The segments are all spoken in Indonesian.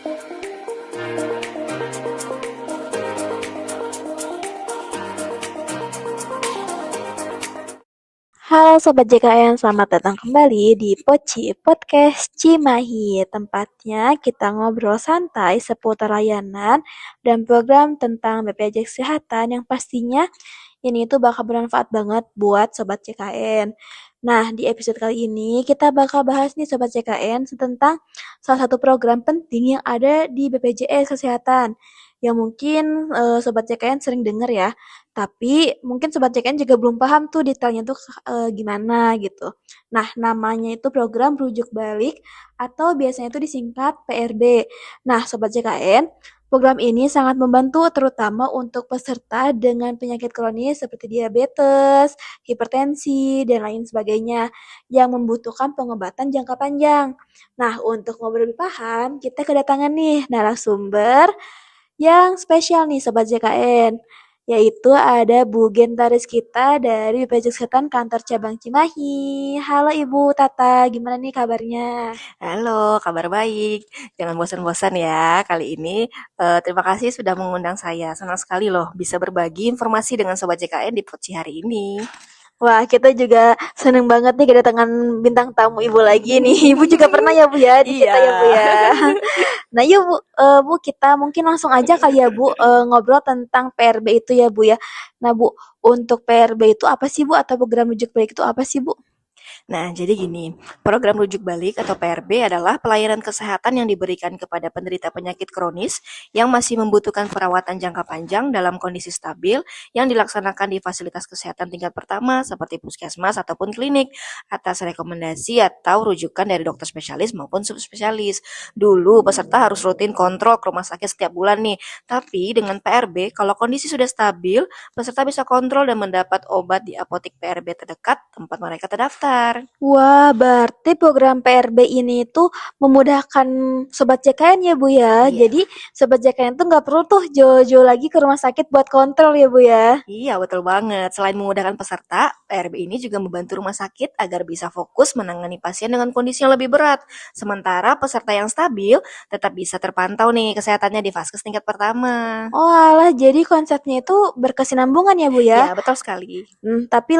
Halo Sobat JKN, selamat datang kembali di Poci Podcast Cimahi. Tempatnya kita ngobrol santai seputar layanan dan program tentang BPJS Kesehatan yang pastinya ini tuh bakal bermanfaat banget buat Sobat JKN. Nah, di episode kali ini kita bakal bahas nih Sobat JKN tentang salah satu program penting yang ada di BPJS Kesehatan yang mungkin Sobat JKN sering dengar ya. Tapi mungkin Sobat JKN juga belum paham tuh detailnya tuh gimana gitu. Nah, namanya itu program rujuk balik atau biasanya itu disingkat PRB. Nah, Sobat JKN, program ini sangat membantu terutama untuk peserta dengan penyakit kronis seperti diabetes, hipertensi, dan lain sebagainya yang membutuhkan pengobatan jangka panjang. Nah, untuk ngobrol lebih paham, kita kedatangan nih narasumber yang spesial nih Sobat JKN, yaitu ada Bu Gentaris kita dari BPJS Kesehatan Kantor Cabang Cimahi. Halo Ibu Tata, gimana nih kabarnya? Halo, kabar baik. Jangan bosan-bosan ya kali ini. Terima kasih sudah mengundang saya. Senang sekali loh bisa berbagi informasi dengan Sobat JKN di Poci hari ini. Wah, kita juga seneng banget nih kedatangan bintang tamu Ibu lagi nih. Ibu juga pernah ya Bu ya di kita Iya. ya Bu ya. Nah yuk Bu, Bu kita mungkin langsung aja kali ya Bu ngobrol tentang PRB itu ya Bu ya. Nah Bu, untuk PRB itu apa sih Bu atau program rujuk balik itu apa sih Bu? Nah, jadi gini, program rujuk balik atau PRB adalah pelayanan kesehatan yang diberikan kepada penderita penyakit kronis yang masih membutuhkan perawatan jangka panjang dalam kondisi stabil yang dilaksanakan di fasilitas kesehatan tingkat pertama seperti puskesmas ataupun klinik atas rekomendasi atau rujukan dari dokter spesialis maupun subspesialis. Dulu peserta harus rutin kontrol ke rumah sakit setiap bulan nih, tapi dengan PRB kalau kondisi sudah stabil, peserta bisa kontrol dan mendapat obat di apotek PRB terdekat tempat mereka terdaftar. Wah, berarti program PRB ini tuh memudahkan Sobat JKN ya Bu ya. Iya. Jadi Sobat JKN tuh nggak perlu tuh jauh-jauh lagi ke rumah sakit buat kontrol ya Bu ya. Iya, betul banget. Selain memudahkan peserta, PRB ini juga membantu rumah sakit agar bisa fokus menangani pasien dengan kondisi yang lebih berat. Sementara peserta yang stabil tetap bisa terpantau nih kesehatannya di vaskes tingkat pertama. Oh alah, jadi konsepnya itu berkesinambungan ya Bu ya. Ya, betul sekali. Tapi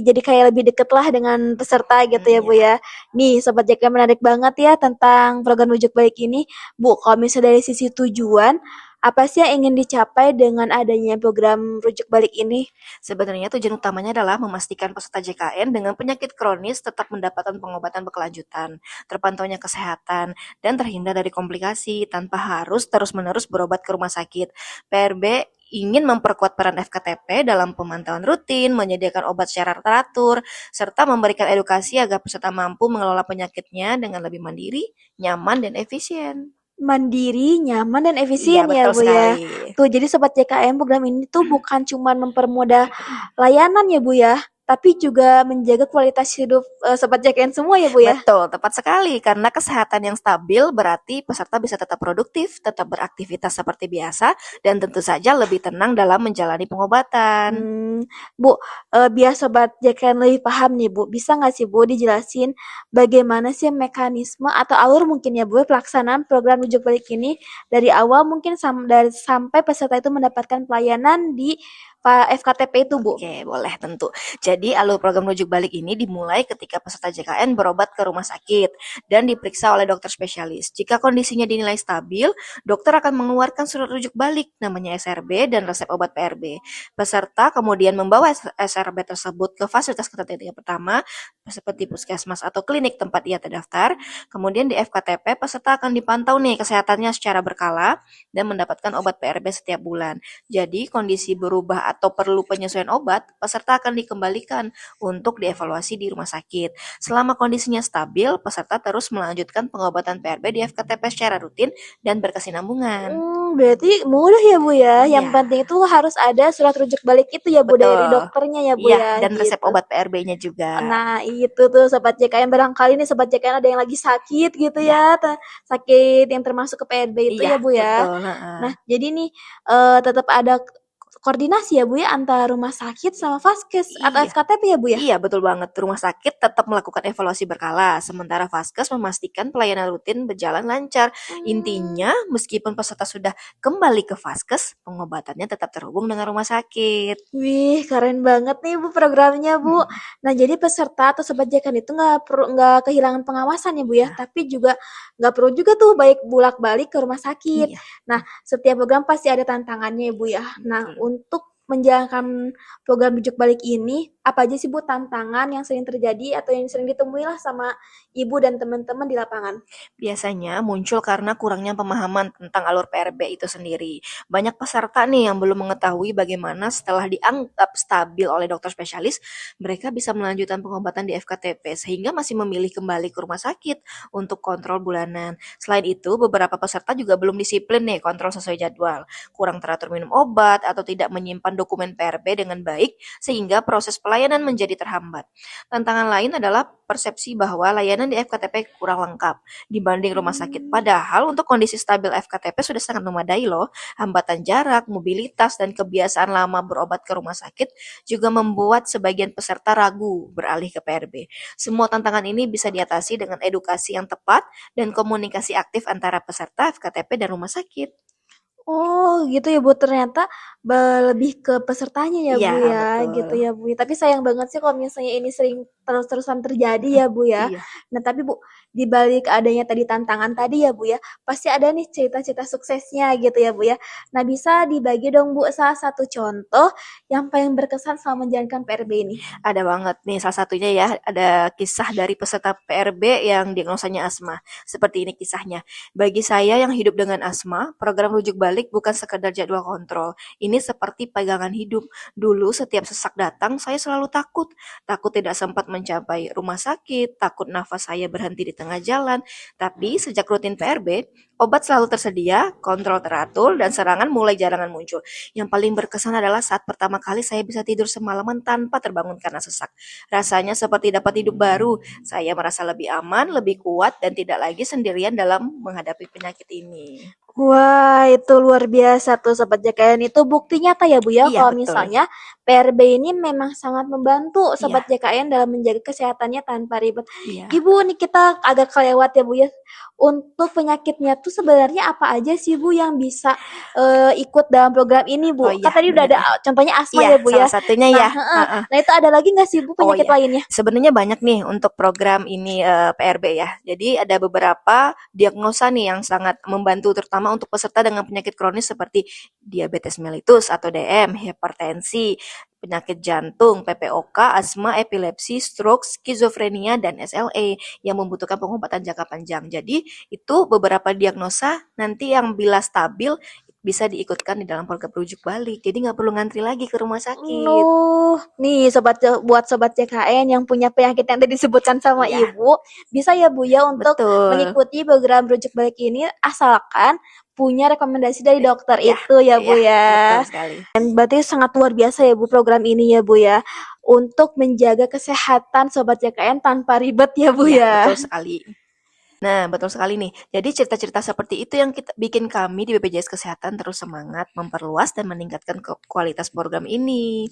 jadi kayak lebih deket lah dengan peserta gitu ya Bu Ya. ya. Nih Sobat JKN menarik banget ya tentang program rujuk balik ini. Bu, kalau misalnya dari sisi tujuan, apa sih yang ingin dicapai dengan adanya program rujuk balik ini? Sebenarnya tujuan utamanya adalah memastikan peserta JKN dengan penyakit kronis tetap mendapatkan pengobatan berkelanjutan, terpantaunya kesehatan, dan terhindar dari komplikasi tanpa harus terus-menerus berobat ke rumah sakit. PRB ingin memperkuat peran FKTP dalam pemantauan rutin, menyediakan obat secara teratur, serta memberikan edukasi agar peserta mampu mengelola penyakitnya dengan lebih mandiri, nyaman, dan efisien. Mandiri, nyaman, dan Iya, efisien ya betul Bu ya. sekali. Tuh jadi Sobat JKN program ini tuh bukan cuma mempermudah layanan ya Bu ya, tapi juga menjaga kualitas hidup Sobat JKN semua ya Bu ya. Betul, tepat sekali. Karena kesehatan yang stabil berarti peserta bisa tetap produktif, tetap beraktivitas seperti biasa, dan tentu saja lebih tenang dalam menjalani pengobatan. Bu, biar Sobat JKN lebih paham nih Bu, bisa nggak sih Bu dijelasin bagaimana sih mekanisme atau alur mungkin ya Bu pelaksanaan program rujuk balik ini dari awal mungkin sampai peserta itu mendapatkan pelayanan di FKTP itu Bu? Oke, boleh tentu. Jadi alur program rujuk balik ini dimulai ketika peserta JKN berobat ke rumah sakit dan diperiksa oleh dokter spesialis. Jika kondisinya dinilai stabil, dokter akan mengeluarkan surat rujuk balik namanya SRB dan resep obat PRB. Peserta kemudian membawa SRB tersebut ke fasilitas kesehatan yang pertama seperti puskesmas atau klinik tempat ia terdaftar. Kemudian di FKTP peserta akan dipantau nih kesehatannya secara berkala dan mendapatkan obat PRB setiap bulan. Jadi kondisi berubah atau perlu penyesuaian obat, peserta akan dikembalikan untuk dievaluasi di rumah sakit. Selama kondisinya stabil, peserta terus melanjutkan pengobatan PRB di FKTP secara rutin dan berkesinambungan. Berarti mudah ya Bu ya. Yang Iya, penting itu harus ada surat rujuk balik itu ya Bu dari betul. dokternya ya Bu Iya, ya dan resep gitu. obat PRB-nya juga. Nah, itu tuh Sobat JKN barangkali nih Sobat JKN ada yang lagi sakit gitu Iya, ya, sakit yang termasuk ke PRB itu iya, ya Bu ya. betul. Heeh. Nah, jadi nih tetap ada koordinasi ya Bu ya antara rumah sakit sama Vaskes atau Iya. FKTP ya Bu ya? Iya, betul banget. Rumah sakit tetap melakukan evaluasi berkala, sementara Vaskes memastikan pelayanan rutin berjalan lancar. Hmm. Intinya, meskipun peserta sudah kembali ke Vaskes, pengobatannya tetap terhubung dengan rumah sakit. Wih, keren banget nih Bu programnya Bu. Nah, jadi peserta atau sobat JKN itu nggak kehilangan pengawasan ya Bu ya, Ya, tapi juga nggak perlu juga tuh baik bolak-balik ke rumah sakit. iya, Nah, setiap program pasti ada tantangannya ya Bu ya. Nah, betul. untuk menjalankan program rujuk balik ini, apa aja sih Bu tantangan yang sering terjadi atau yang sering ditemui lah sama Ibu dan teman-teman di lapangan? Biasanya muncul karena kurangnya pemahaman tentang alur PRB itu sendiri. Banyak peserta nih yang belum mengetahui bagaimana setelah dianggap stabil oleh dokter spesialis, mereka bisa melanjutkan pengobatan di FKTP sehingga masih memilih kembali ke rumah sakit untuk kontrol bulanan. Selain itu, beberapa peserta juga belum disiplin nih kontrol sesuai jadwal, kurang teratur minum obat atau tidak menyimpan dokumen PRB dengan baik sehingga proses pelayanan menjadi terhambat. Tantangan lain adalah persepsi bahwa layanan di FKTP kurang lengkap dibanding rumah sakit. Hmm. Padahal untuk kondisi stabil FKTP sudah sangat memadai loh. Hambatan jarak, mobilitas, dan kebiasaan lama berobat ke rumah sakit juga membuat sebagian peserta ragu beralih ke PRB. Semua tantangan ini bisa diatasi dengan edukasi yang tepat dan komunikasi aktif antara peserta FKTP dan rumah sakit. Oh gitu ya Bu, ternyata lebih ke pesertanya ya Iya, Bu ya, betul. gitu ya Bu. Tapi sayang banget sih kalau misalnya ini sering terus-terusan terjadi ya Bu ya. Iya. Nah tapi Bu, di balik adanya tadi tantangan tadi ya Bu ya, pasti ada nih cerita-cerita suksesnya gitu ya Bu ya. Nah bisa dibagi dong Bu salah satu contoh yang paling berkesan selama menjalankan PRB ini? Ada banget nih, salah satunya ya, ada kisah dari peserta PRB yang diagnosanya asma. Seperti ini kisahnya. Bagi saya yang hidup dengan asma, program rujuk balik bukan sekedar jadwal kontrol. Ini seperti pegangan hidup. Dulu setiap sesak datang, saya selalu takut. Takut tidak sempat mencapai rumah sakit, takut nafas saya berhenti di tengah jalan. Tapi sejak rutin PRB, obat selalu tersedia, kontrol teratur, dan serangan mulai jarang muncul. Yang paling berkesan adalah saat pertama kali saya bisa tidur semalaman tanpa terbangun karena sesak. Rasanya seperti dapat hidup baru. Saya merasa lebih aman, lebih kuat, dan tidak lagi sendirian dalam menghadapi penyakit ini. Wah, itu luar biasa tuh Sobat JKN. Itu bukti nyata ya Bu ya, Iya, kalau betul. misalnya PRB ini memang sangat membantu Sobat Iya, JKN dalam menjaga kesehatannya tanpa ribet. iya. Ibu nih kita agak kelewat ya Bu ya. Untuk penyakitnya tuh sebenarnya apa aja sih Bu yang bisa ikut dalam program ini Oh Bu? Kan iya, tadi udah benar ada ya. contohnya asma Iya, ya Bu salah ya. satunya Nah, ya. heeh. Heeh. Nah itu ada lagi nggak sih Bu Oh penyakit ya, lainnya? sebenarnya banyak nih untuk program ini PRB ya. Jadi ada beberapa diagnosa nih yang sangat membantu terutama untuk peserta dengan penyakit kronis seperti diabetes mellitus atau DM, hipertensi, penyakit jantung, PPOK, asma, epilepsi, stroke, skizofrenia, dan SLE yang membutuhkan pengobatan jangka panjang. Jadi itu beberapa diagnosa nanti yang bila stabil bisa diikutkan di dalam program rujuk balik. Jadi nggak perlu ngantri lagi ke rumah sakit. Nih buat sobat CKN yang punya penyakit yang tadi disebutkan sama Iya, Ibu, bisa ya Bu ya untuk betul. mengikuti program rujuk balik ini asalkan punya rekomendasi dari dokter Iya, itu ya iya, Bu betul ya. sekali. Dan berarti sangat luar biasa ya Bu program ini ya Bu ya untuk menjaga kesehatan sobat CKN tanpa ribet ya Bu Iya, betul ya. sekali. Nah, betul sekali nih. Jadi cerita-cerita seperti itu yang kita bikin kami di BPJS Kesehatan terus semangat memperluas dan meningkatkan kualitas program ini.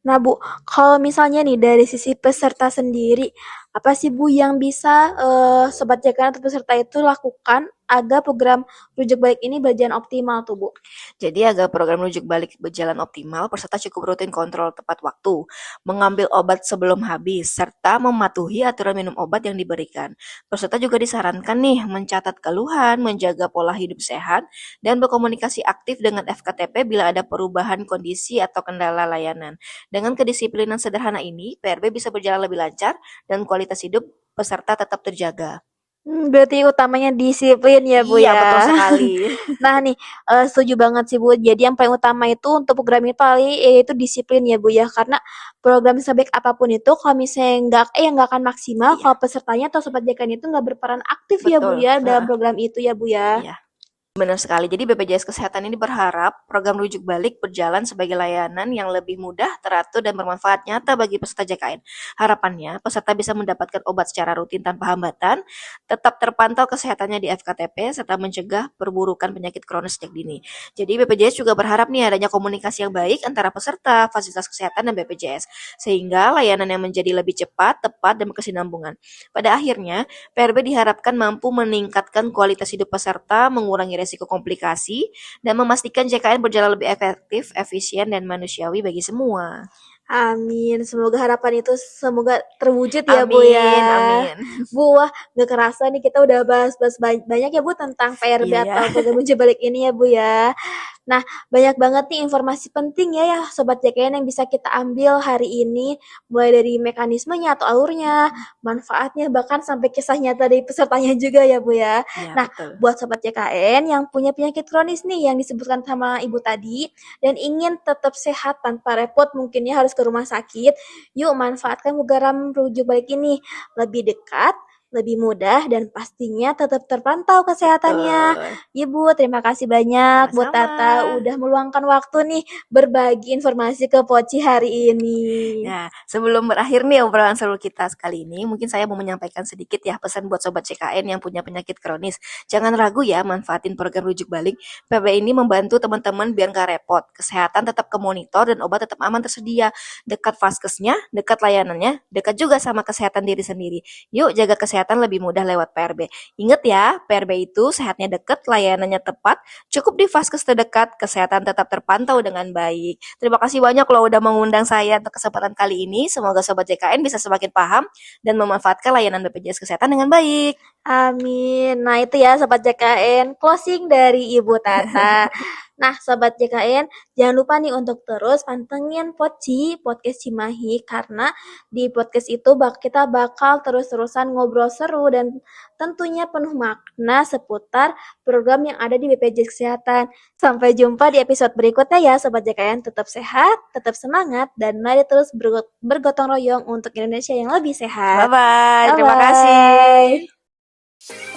Nah Bu, kalau misalnya nih dari sisi peserta sendiri, apa sih Bu yang bisa sobat JKN atau peserta itu lakukan agar program rujuk balik ini berjalan optimal tuh Bu? Jadi agar program rujuk balik berjalan optimal, peserta cukup rutin kontrol tepat waktu, mengambil obat sebelum habis, serta mematuhi aturan minum obat yang diberikan. Peserta juga disarankan nih mencatat keluhan, menjaga pola hidup sehat, dan berkomunikasi aktif dengan FKTP bila ada perubahan kondisi atau kendala layanan. Dengan kedisiplinan sederhana ini, PRB bisa berjalan lebih lancar dan kualitas hidup peserta tetap terjaga. Berarti utamanya disiplin ya Bu Iya, betul ya. sekali. Nah nih, setuju banget sih Bu. Jadi yang paling utama itu untuk program ini paling yaitu disiplin ya Bu ya. Karena program sebaik apapun itu kalau misalnya nggak akan maksimal Iya, kalau pesertanya atau sobat JKN itu nggak berperan aktif ya Bu betul. ya dalam Heeh, program itu ya Bu ya. iya. Benar sekali. Jadi BPJS Kesehatan ini berharap program rujuk balik berjalan sebagai layanan yang lebih mudah, teratur, dan bermanfaat nyata bagi peserta JKN. Harapannya, peserta bisa mendapatkan obat secara rutin tanpa hambatan, tetap terpantau kesehatannya di FKTP, serta mencegah perburukan penyakit kronis sejak dini. Jadi BPJS juga berharap nih adanya komunikasi yang baik antara peserta, fasilitas kesehatan, dan BPJS, sehingga layanan yang menjadi lebih cepat, tepat, dan berkesinambungan. Pada akhirnya, PRB diharapkan mampu meningkatkan kualitas hidup peserta, mengurangi resiko komplikasi, dan memastikan JKN berjalan lebih efektif, efisien, dan manusiawi bagi semua. Amin, semoga harapan itu semoga terwujud ya Bu Amin, ya. amin. Bu, wah gak kerasa nih kita udah bahas-bahas banyak ya Bu tentang PRB Iya. atau program uji balik ini ya Bu ya. Nah, banyak banget nih informasi penting ya Sobat JKN yang bisa kita ambil hari ini, mulai dari mekanismenya atau alurnya, manfaatnya, bahkan sampai kisah nyata dari pesertanya juga ya Bu ya. Iya, Nah, betul. buat Sobat JKN yang punya penyakit kronis nih yang disebutkan sama Ibu tadi, dan ingin tetap sehat tanpa repot mungkinnya harus ke rumah sakit, yuk manfaatkan program rujuk balik ini. Lebih dekat, lebih mudah, dan pastinya tetap terpantau kesehatannya. Betul. Ibu, terima kasih banyak buat Tata Sama-sama. udah meluangkan waktu nih berbagi informasi ke Poci hari ini. Nah, sebelum berakhir nih obrolan seru kita sekali ini, mungkin saya mau menyampaikan sedikit ya pesan buat Sobat CKN yang punya penyakit kronis. Jangan ragu ya manfaatin program rujuk balik. PB ini membantu teman-teman biar nggak repot. Kesehatan tetap ke monitor dan obat tetap aman tersedia. Dekat vaskesnya, dekat layanannya, dekat juga sama kesehatan diri sendiri. Yuk jaga kesehatan lebih mudah lewat PRB. Ingat ya, PRB itu sehatnya dekat, layanannya tepat, cukup di vaskes terdekat, kesehatan tetap terpantau dengan baik. Terima kasih banyak loh udah mengundang saya untuk kesempatan kali ini. Semoga Sobat JKN bisa semakin paham dan memanfaatkan layanan BPJS Kesehatan dengan baik. Amin. Nah itu ya Sobat JKN, closing dari Ibu Tata. Nah Sobat JKN, jangan lupa nih untuk terus pantengin Poci, Podcast Cimahi, karena di podcast itu kita bakal terus-terusan ngobrol seru dan tentunya penuh makna seputar program yang ada di BPJS Kesehatan. Sampai jumpa di episode berikutnya ya Sobat JKN, tetap sehat, tetap semangat, dan mari terus bergotong royong untuk Indonesia yang lebih sehat. Bye-bye. Terima Bye-bye. kasih.